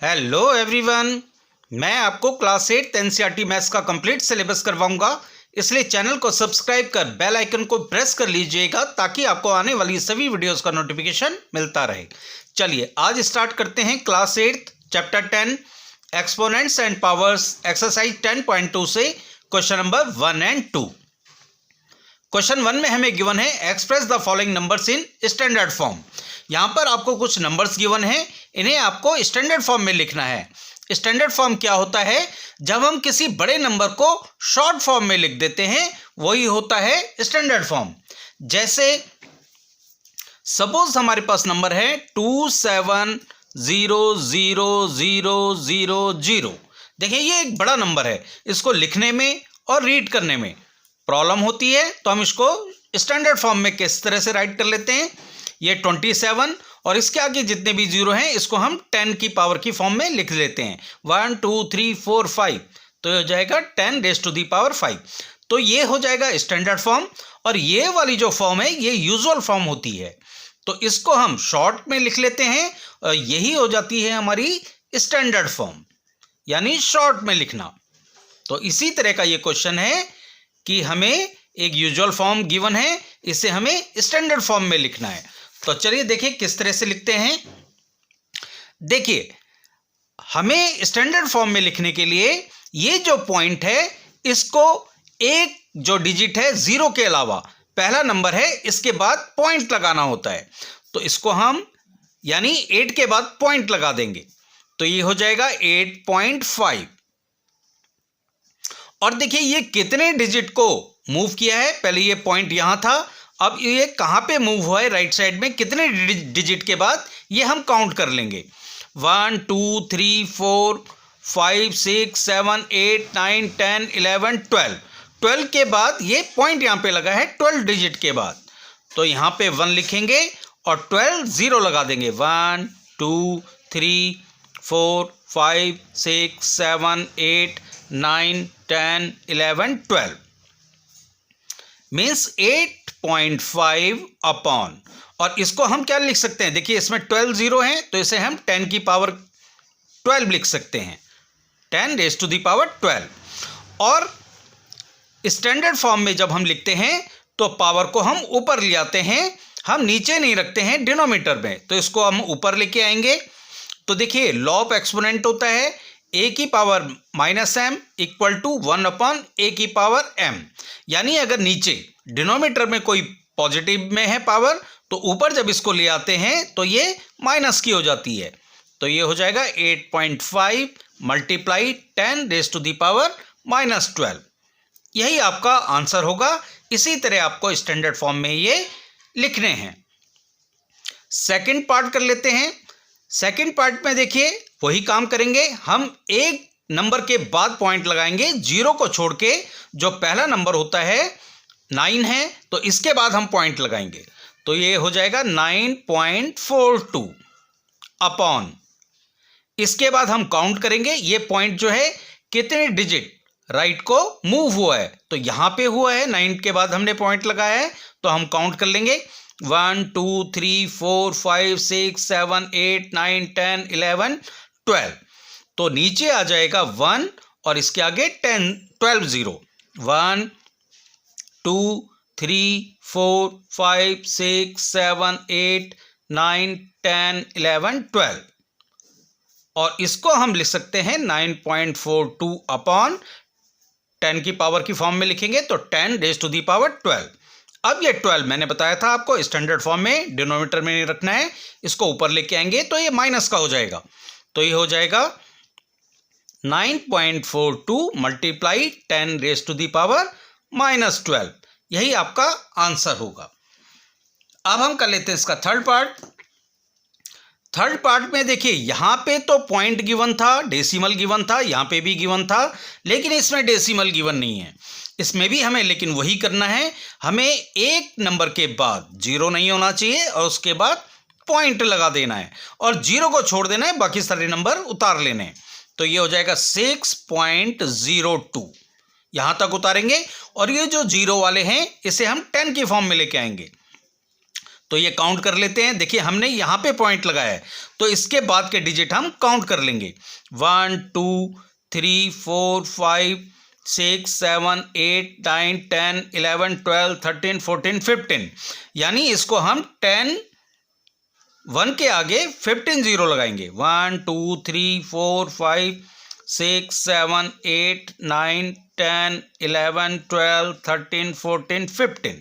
Hello everyone, मैं आपको class 8 NCERT maths का कंप्लीट सिलेबस करवाऊंगा। इसलिए चैनल को सब्सक्राइब कर बेल आइकन को प्रेस कर लीजिएगा ताकि आपको आने वाली सभी वीडियोस का नोटिफिकेशन मिलता रहे। चलिए आज स्टार्ट करते हैं class 8 chapter 10 exponents and powers exercise 10.2 से क्वेश्चन नंबर 1 एंड 2। क्वेश्चन 1 में हमें गिवन है express the following numbers in standard form. यहाँ पर आपको कुछ नंबर्स गिवन है, इन्हें आपको स्टैंडर्ड फॉर्म में लिखना है। स्टैंडर्ड फॉर्म क्या होता है? जब हम किसी बड़े नंबर को शॉर्ट फॉर्म में लिख देते हैं वही होता है स्टैंडर्ड फॉर्म। जैसे सपोज हमारे पास नंबर है 27000000। देखिए ये एक बड़ा नंबर है, इसको लिखने में और रीड करने में प्रॉब्लम होती है, तो हम इसको स्टैंडर्ड फॉर्म में किस तरह से राइट कर लेते हैं। ये 27 और इसके आगे जितने भी जीरो हैं इसको हम 10 की पावर की फॉर्म में लिख लेते हैं। 1 2 3 4 5, तो ये हो जाएगा 10 रेज़ टू दी पावर 5। तो ये हो जाएगा स्टैंडर्ड फॉर्म। और ये वाली जो फॉर्म है ये यूजुअल फॉर्म होती है, तो इसको हम शॉर्ट में लिख लेते हैं और यही हो जाती है हमारी स्टैंडर्ड फॉर्म, यानी शॉर्ट में लिखना। तो इसी तरह का ये क्वेश्चन है कि हमें एक यूजुअल फॉर्म गिवन है, इसे हमें स्टैंडर्ड फॉर्म में लिखना है। तो चलिए देखिए किस तरह से लिखते हैं। देखिए हमें स्टैंडर्ड फॉर्म में लिखने के लिए ये जो पॉइंट है इसको एक जो डिजिट है जीरो के अलावा पहला नंबर है इसके बाद पॉइंट लगाना होता है, तो इसको हम यानी 8 के बाद पॉइंट लगा देंगे, तो ये हो जाएगा 8.5। और देखिए ये कितने डिजिट को मूव किया है, पहले ये पॉइंट यहां था, अब ये कहां पे मूव हुआ है राइट साइड में, कितने डिजिट के बाद ये हम काउंट कर लेंगे। 1 2 3 4 5 6 7 8 9 10 11 12। 12 के बाद ये पॉइंट यहां पे लगा है 12 डिजिट के बाद, तो यहां पे 1 लिखेंगे और 12 0 लगा देंगे। 1 2 3 4 5 6 7 8 9 10 11 12 मीन्स 8.5 अपॉन। और इसको हम क्या लिख सकते हैं, देखिए इसमें 12 जीरो हैं तो इसे हम 10 की पावर 12 लिख सकते हैं, 10 रेज़ टू दी पावर 12। और स्टैंडर्ड फॉर्म में जब हम लिखते हैं तो पावर को हम ऊपर ले आते हैं, हम नीचे नहीं रखते हैं डिनोमिनेटर में, तो इसको हम ऊपर लेके आएंगे। तो देखिए लॉ ऑफ एक्सपोनेंट होता है a की power -m equal to 1 upon a की पावर m, यानी अगर नीचे डिनोमिनेटर में कोई पॉजिटिव में है पावर तो ऊपर जब इसको ले आते हैं तो ये माइनस की हो जाती है, तो ये हो जाएगा 8.5 multiply 10 raise to the power -12। यही आपका आंसर होगा। इसी तरह आपको स्टैंडर्ड फॉर्म में ये लिखने हैं। सेकंड पार्ट कर लेते हैं। सेकंड पार्ट में देखिए वही काम करेंगे, हम एक नंबर के बाद पॉइंट लगाएंगे, जीरो को छोड़ के। जो पहला नंबर होता है 9 है तो इसके बाद हम पॉइंट लगाएंगे, तो ये हो जाएगा 9.42 अपॉन। इसके बाद हम काउंट करेंगे ये पॉइंट जो है कितने डिजिट राइट को मूव हुआ है, तो यहां पे हुआ है 9 के बाद हमने पॉइंट लगाया है, तो हम काउंट कर लेंगे 1 2 3 4 5 6 7 8 9 10 11 12। तो नीचे आ जाएगा 1 और इसके आगे 12 जीरो। 1 2 3 4 5 6 7 8 9 10 11 12। और इसको हम लिख सकते हैं 9.42 अपॉन 10 की पावर की फॉर्म में लिखेंगे तो 10 रेज़ टू दी पावर 12। अब ये 12 मैंने बताया था आपको स्टैंडर्ड फॉर्म में डिनोमिनेटर में नहीं रखना है, इसको ऊपर लेके आएंगे तो ये माइनस का हो जाएगा, तो ये हो जाएगा 9.42 multiply 10 raise to the power -12। यही आपका आंसर होगा। अब हम कर लेते हैं इसका थर्ड पार्ट। थर्ड पार्ट में देखिए यहाँ पे तो पॉइंट गिवन था, डेसिमल गिवन था, यहाँ पे भी गिवन था, लेकिन इसमें डेसिमल गिवन नहीं है। इसमें भी हमें लेकिन वही करना है, हमें एक नंबर के बाद जीरो नहीं होना चाहिए और उसके बाद पॉइंट लगा देना है और जीरो को छोड़ देना है, बाकी सारे नंबर उतार लेने हैं। तो ये हो जाएगा 6.02, यहां तक उतारेंगे और ये जो जीरो वाले हैं इसे हम 10 की फॉर्म में लेके आएंगे, तो ये काउंट कर लेते हैं। देखिए हमने यहाँ पे पॉइंट लगाया है, तो इसके बाद के डिजिट हम काउंट कर लेंगे। 1 2 3 4 5 6 7 8 9 10 11 12 13 14 15, यानी इसको हम 10 1 के आगे 15 जीरो लगाएंगे। 1 2 3 4 5 6 7 8 9 10 11 12 13 14 15।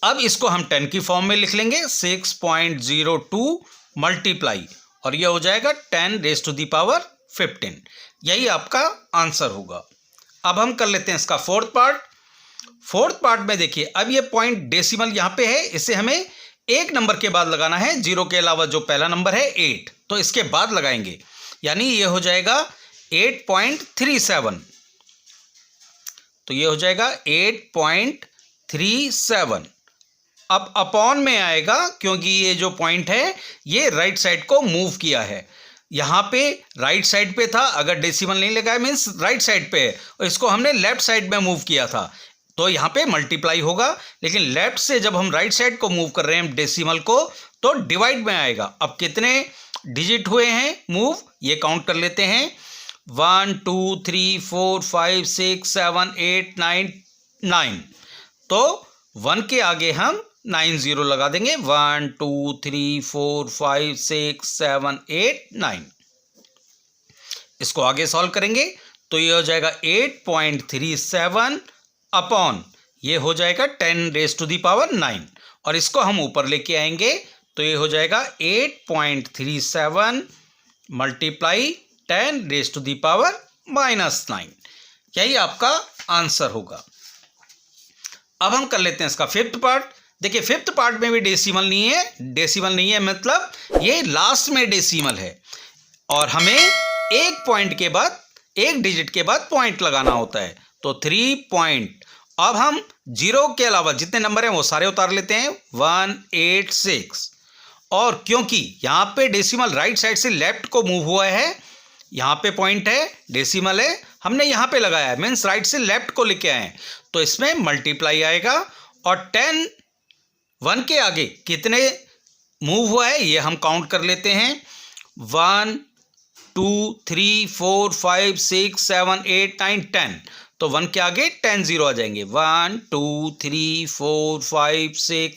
अब इसको हम 10 की फॉर्म में लिख लेंगे। 6.02 मल्टीप्लाई, और यह हो जाएगा 10 रेज़ टू दी पावर 15। यही आपका आंसर होगा। अब हम कर लेते हैं इसका फोर्थ पार्ट। फोर्थ पार्ट में देखिए, अब ये पॉइंट डेसिमल यहाँ पे है, इसे हमें एक नंबर के बाद लगाना है। 0 के अलावा जो पहला नंबर है 8, तो इसके बाद लगाएंगे, यानी ये हो जाएगा 8.37। तो ये हो जाएगा 8.37। अब अपॉन में आएगा, क्योंकि ये जो पॉइंट है ये राइट साइड को मूव किया है। यहाँ पे राइट साइड पे था, अगर डेसिमल नहीं लगाया मीन्स राइट साइड पे है, और इसको हमने लेफ्ट साइड में मूव किया था, तो यहाँ पे मल्टीप्लाई होगा। लेकिन लेफ्ट से जब हम राइट साइड को मूव कर रहे हैं डेसिमल को, तो डिवाइड में आएगा। अब कितने डिजिट हुए हैं मूव, ये काउंट कर लेते हैं। 1 2 3 4 5 6 7 8 9 9, तो 1 के आगे हम 9 जीरो लगा देंगे। 1 2 3 4 5 6 7 8 9। इसको आगे सॉल्व करेंगे तो ये हो जाएगा 8.37 अपॉन, ये हो जाएगा 10 रेज़ टू दी पावर 9, और इसको हम ऊपर लेके आएंगे तो ये हो जाएगा 8.37 multiply 10 raise to the power -9। यही आपका आंसर होगा। अब हम कर लेते हैं इसका फिफ्थ पार्ट। देखिए फिफ्थ पार्ट में भी डेसिमल नहीं है। डेसिमल नहीं है मतलब ये लास्ट में डेसिमल है, और हमें एक पॉइंट के बाद, एक डिजिट के बाद पॉइंट लगाना होता है। तो 3 पॉइंट। अब हम 0 के अलावा जितने नंबर हैं वो सारे उतार लेते हैं। 186, और क्योंकि यहाँ पे डेसिमल राइट साइड से लेफ्ट को मूव हुआ है, यहाँ पे पॉइंट है, डेसिमल है, हमने यहाँ पे लगाया है, मीन्स राइट से लेफ्ट को लेके आए हैं, तो इसमें मल्टीप्लाई आएगा। और 10 1 के आगे कितने मूव हुआ है ये हम काउंट कर लेते हैं। 1 2 3 4 5 6 7 8 9 10, तो 1 के आगे 10 जीरो आ जाएंगे। 1 2 3 4 5 6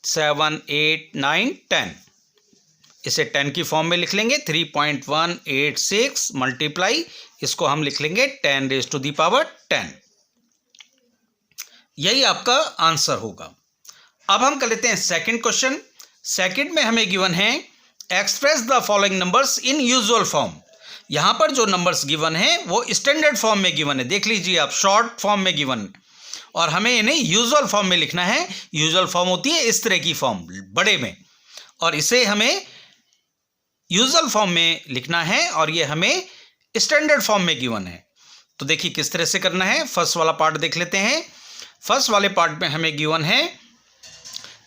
7 8 9 10। इसे 10 की फॉर्म में लिख लेंगे। 3.186 मल्टीप्लाई, इसको हम लिख लेंगे 10 रेज़ टू दी पावर 10। यही आपका आंसर होगा। अब हम कर लेते हैं सेकंड क्वेश्चन। सेकंड में हमें गिवन है express the following numbers in usual form. यहां पर जो नंबर्स गिवन है वो स्टैंडर्ड फॉर्म में गिवन है, देख लीजिए आप, शॉर्ट फॉर्म में गिवन है, और हमें इन्हें यूजुअल फॉर्म में लिखना है। यूजुअल फॉर्म होती है इस तरह की फॉर्म बड़े में, और इसे हमें यूजुअल फॉर्म में लिखना है, और ये हमें स्टैंडर्ड फॉर्म में गिवन है। तो देखिए किस तरह से करना है। फर्स्ट वाला पार्ट देख लेते हैं। फर्स्ट वाले पार्ट में हमें गिवन है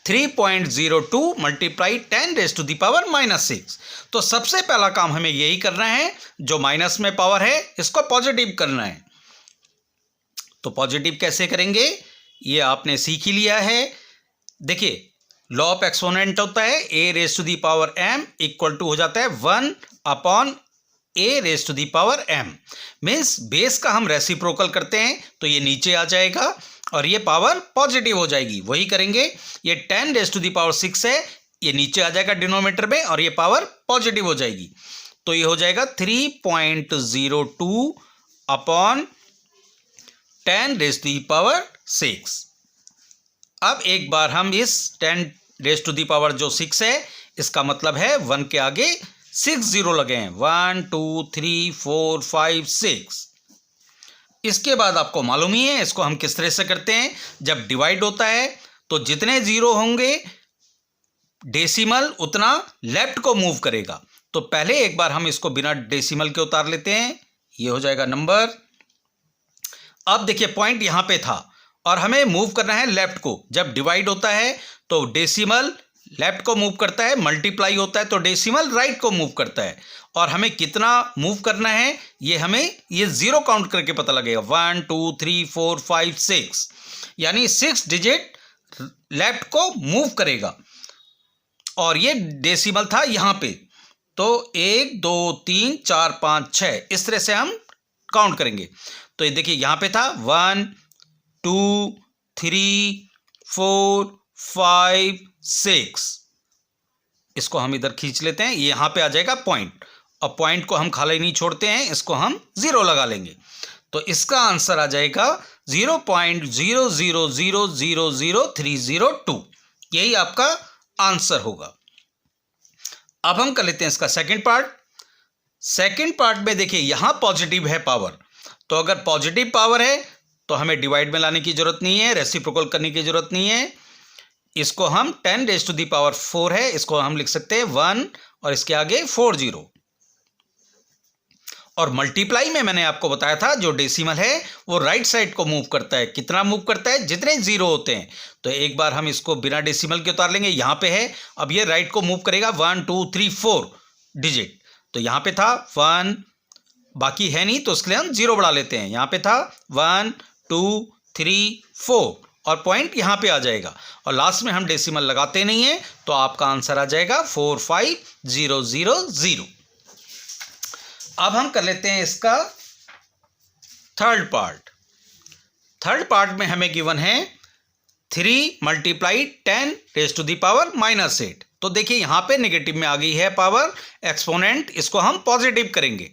3.02 multiply 10 raise to the power -6। तो सबसे पहला काम हमें यही करना है, जो माइनस में पावर है इसको पॉजिटिव करना है। तो पॉजिटिव कैसे करेंगे ये आपने सीख ही लिया है। देखिए लॉ ऑफ एक्सपोनेंट होता है a raise to the power m equal to हो जाता है 1 upon a raise to the power m। Means base का हम रेसिप्रोकल करते हैं तो ये नीचे आ जाएगा और ये पावर पॉजिटिव हो जाएगी। वही करेंगे, ये 10 रेज़ टू दी पावर 6 है, ये नीचे आ जाएगा डिनोमिनेटर में और ये पावर पॉजिटिव हो जाएगी। तो ये हो जाएगा 3.02 upon 10 raise to the power 6। अब एक बार हम इस 10 रेज़ टू दी पावर जो 6 है, इसका मतलब है 1 के आगे 6 जीरो लगे हैं। 1 2 3 4 5 6। इसके बाद आपको मालूम ही है इसको हम किस तरह से करते हैं। जब डिवाइड होता है तो जितने जीरो होंगे डेसिमल उतना लेफ्ट को मूव करेगा। तो पहले एक बार हम इसको बिना डेसिमल के उतार लेते हैं, ये हो जाएगा नंबर। अब देखिए पॉइंट यहां पे था और हमें मूव करना है लेफ्ट को। जब डिवाइड होता है तो डेसिमल लेफ्ट को मूव करता है, मल्टीप्लाई होता है तो डेसिमल राइट को मूव करता है। और हमें कितना मूव करना है ये हमें ये जीरो काउंट करके पता लगेगा। 1 2 3 4 5 6, यानी 6 डिजिट लेफ्ट को मूव करेगा, और ये डेसिमल था यहाँ पे, तो 1 2 3 4 5 6 इस तरह से हम काउंट करेंगे। तो ये देखिए यहाँ पे था 1 2 3 4 5 6, इसको हम इधर खींच लेते हैं, ये यहाँ पे आ जाएगा पॉइंट, और पॉइंट को हम खाली नहीं छोड़ते हैं, इसको हम 0 लगा लेंगे। तो इसका आंसर आ जाएगा 0.000000302, यही आपका आंसर होगा। अब हम कर लेते हैं इसका सेकंड पार्ट। सेकंड पार्ट में देखिए यहाँ पॉजिटिव है पावर, तो अगर पॉजिटिव पावर है तो हमें डिवाइड में लाने की जरूरत नहीं है, रेसिप्रोकल करने की जरूरत नहीं है। इसको हम 10⁴ है, इसको हम लिख सकते हैं 1 और इसके आगे 40। और मल्टीप्लाई में मैंने आपको बताया था जो डेसिमल है वो राइट साइड को मूव करता है। कितना मूव करता है? जितने जीरो होते हैं। तो एक बार हम इसको बिना डेसिमल के उतार लेंगे, यहाँ पे है, अब ये राइट को मूव करेगा 1 2 3 4 डिजिट। तो यहाँ पे था 1, बाकी है नहीं तो उसके लिए हम 0 बढ़ा लेते हैं। यहाँ पे था 1 2 3 4 और पॉइंट यहाँ पे आ जाएगा, और लास्ट में हम डेसिमल लगाते नहीं है, तो आपका आंसर आ जाएगा 45000। अब हम कर लेते हैं इसका थर्ड पार्ट। थर्ड पार्ट में हमें गिवन है 3 × 10⁻⁻8। तो देखिए यहाँ पे नेगेटिव में आ गई है पावर, एक्सपोनेंट इसको हम पॉजिटिव करेंगे,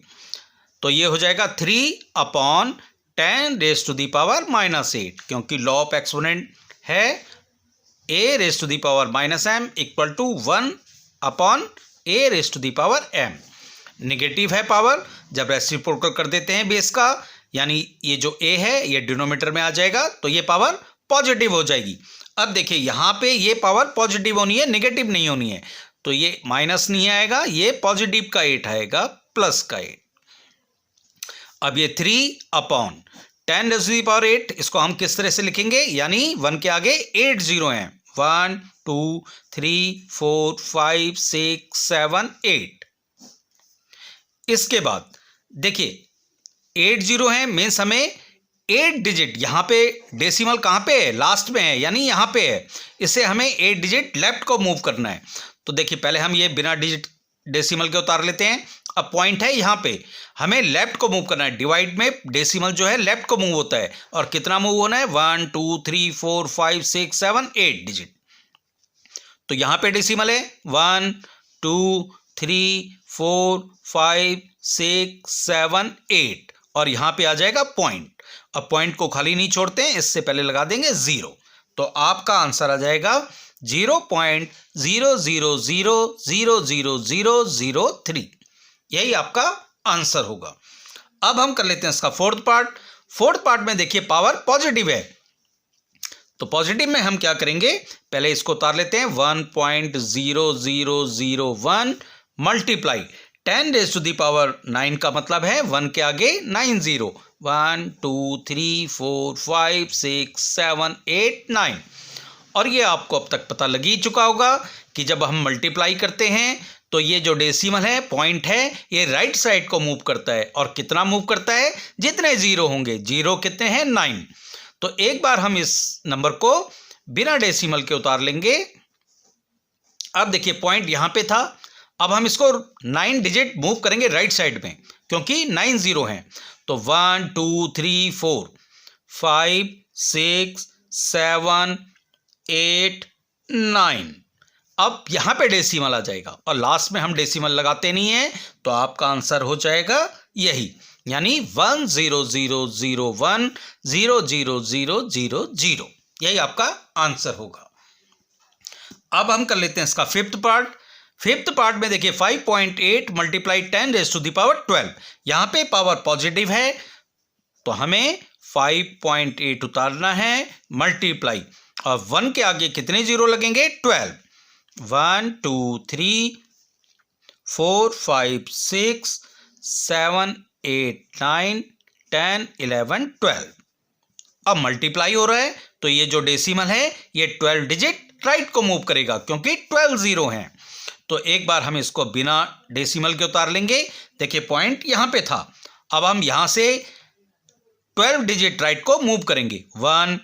तो ये हो जाएगा 3/10⁻⁻8, क्योंकि लॉ ऑफ एक्सपोनेंट है a⁻m = 1/a⁻m। नेगेटिव है पावर, जब रेसिप्रोकल कर देते हैं बेस का, यानी ये जो a है ये डिनोमिनेटर में आ जाएगा, तो ये पावर पॉजिटिव हो जाएगी। अब देखिए यहाँ पे ये पावर पॉजिटिव होनी है, नेगेटिव नहीं होनी है, तो ये माइनस नहीं आएगा, ये पॉजिटिव का 8 आएगा, प्लस का 8। अब ये 3/10⁻8, इसको हम किस तरह से लिखेंगे? यानी 1 के आगे 8 जीरो हैं, 1 2 3 4 5 6 7 8। इसके बाद देखिए 8 जीरो हैं, मीन्स हमें 8 डिजिट, यहाँ पे डेसिमल कहाँ पे है? लास्ट में है, यानी यहाँ पे है, इसे हमें 8 डिजिट लेफ्ट को मूव करना है। तो देखिए पहले हम ये बिना डिजिट डेसिमल के उतार लेते हैं। अब पॉइंट है यहाँ पे, हमें लेफ्ट को मूव करना है। डिवाइड में डेसिमल जो है लेफ्ट को मूव होता है, और कितना मूव होना है? 1 2 3 4 5 6 7 8 डिजिट। तो यहाँ पे डेसिमल है 1 2 3 4 5 6 7 8, और यहाँ पे आ जाएगा पॉइंट। अब पॉइंट को खाली नहीं छोड़ते हैं, इससे पहले लगा देंगे 0, तो आपका आंसर आ जाएगा 0.0000003, यही आपका आंसर होगा। अब हम कर लेते हैं इसका फोर्थ पार्ट। फोर्थ पार्ट में देखिए पावर पॉजिटिव है, तो पॉजिटिव में हम क्या करेंगे? पहले इसको उतार लेते हैं, 1.0001 मल्टीप्लाई 10⁻9 का मतलब है 1 के आगे 9 जीरो, 1 2 3 4 5 6 7 8 9। और ये आपको अब तक पता लग ही चुका होगा कि जब हम मल्टीप्लाई करते हैं तो ये जो डेसिमल है, पॉइंट है, ये राइट साइड को मूव करता है, और कितना मूव करता है? जितने जीरो होंगे। जीरो कितने हैं? 9। तो एक बार हम इस नंबर को बिना डेसिमल के उतार लेंगे। अब देखिए पॉइंट यहाँ पे था, अब हम इसको 9 डिजिट मूव करेंगे राइट साइड में, क्योंकि 9 जीरो हैं। तो 1 2 3 4 5 6 7 8 9। अब यहाँ पे डेसिमल आ जाएगा, और लास्ट में हम डेसिमल लगाते नहीं हैं, तो आपका आंसर हो जाएगा यही, यानी 10001000000, यही आपका आंसर होगा। अब हम कर लेते हैं इसका फिफ्थ पार्ट। फिफ्थ पार्ट में देखिए 5.8 × 10⁻12, यहाँ पे पावर पॉजिटिव है, तो हमें 5.8 उतारना है, मल्टीप्लाई, और 1 के आगे कितने जीरो लगेंगे? 12, 1 2 3 4 5 6 7 8 9 10 11 12। अब मल्टीप्लाई हो रहा है, तो ये जो डेसिमल है ये 12 डिजिट राइट को मूव करेगा, क्योंकि 12 जीरो हैं। तो एक बार हम इसको बिना डेसिमल के उतार लेंगे। देखिए पॉइंट यहाँ पे था, अब हम यहाँ से 12 डिजिट राइट को मूव करेंगे, 1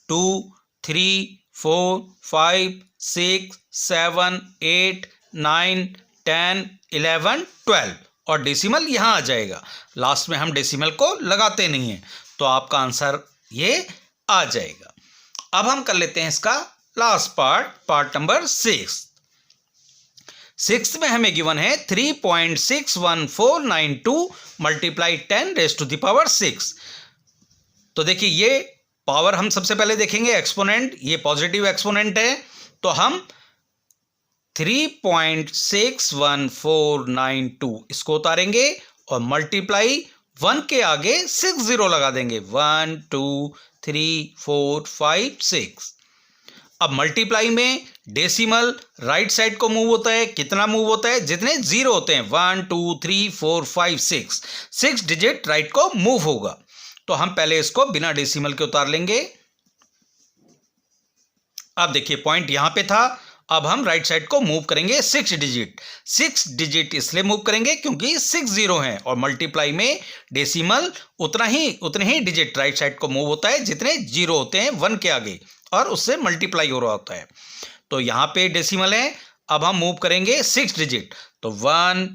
2 3 4 5 6 7 8 9 10 11 12 और डेसिमल यहाँ आ जाएगा। लास्ट में हम डेसिमल को लगाते नहीं हैं, तो आपका आंसर ये आ जाएगा। अब हम कर लेते हैं इसका लास्ट पार्ट नंबर 6 में हमें गिवन है 3.61492 मल्टीप्लाई 10⁻⁶। तो देखिए ये पावर हम सबसे पहले देखेंगे एक्सपोनेंट, ये पॉजिटिव एक्सपोनेंट है, तो हम 3.61492 इसको उतारेंगे और मल्टीप्लाई 1 के आगे 6 0 लगा देंगे। 1 2 3 4 5 6। अब मल्टीप्लाई में डेसिमल राइट साइड को मूव होता है, कितना मूव होता है? जितने जीरो होते हैं 1 2 3 4 5 6 डिजिट राइट को मूव होगा। तो हम पहले इसको बिना डेसिमल के उतार लेंगे। अब देखिए पॉइंट यहां पे था, अब हम राइट साइड को मूव करेंगे 6 डिजिट इसलिए मूव करेंगे क्योंकि 6 0 हैं और मल्टीप्लाई में डेसिमल उतने ही डिजिट राइट साइड को मूव होता है जितने जीरो होते हैं 1 के आगे, और उससे मल्टीप्लाई हो रहा होता है। तो यहाँ पे डेसिमल है, अब हम मूव करेंगे 6 डिजिट, तो 1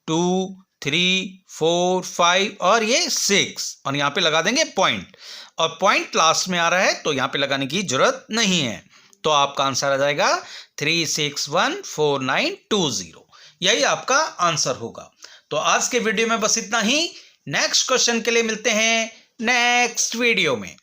2 3 4 5 और ये 6, और यहाँ पे लगा देंगे पॉइंट, और पॉइंट लास्ट में आ रहा है तो यहाँ पे लगाने की जरूरत नहीं है। तो आपका आंसर आ जाएगा 3614920। यही आपका आंसर होगा। तो आज के वीडियो में बस इतना ही। नेक्स्ट क्वेश्चन के लिए मिलते हैं नेक्स्ट वीडियो में।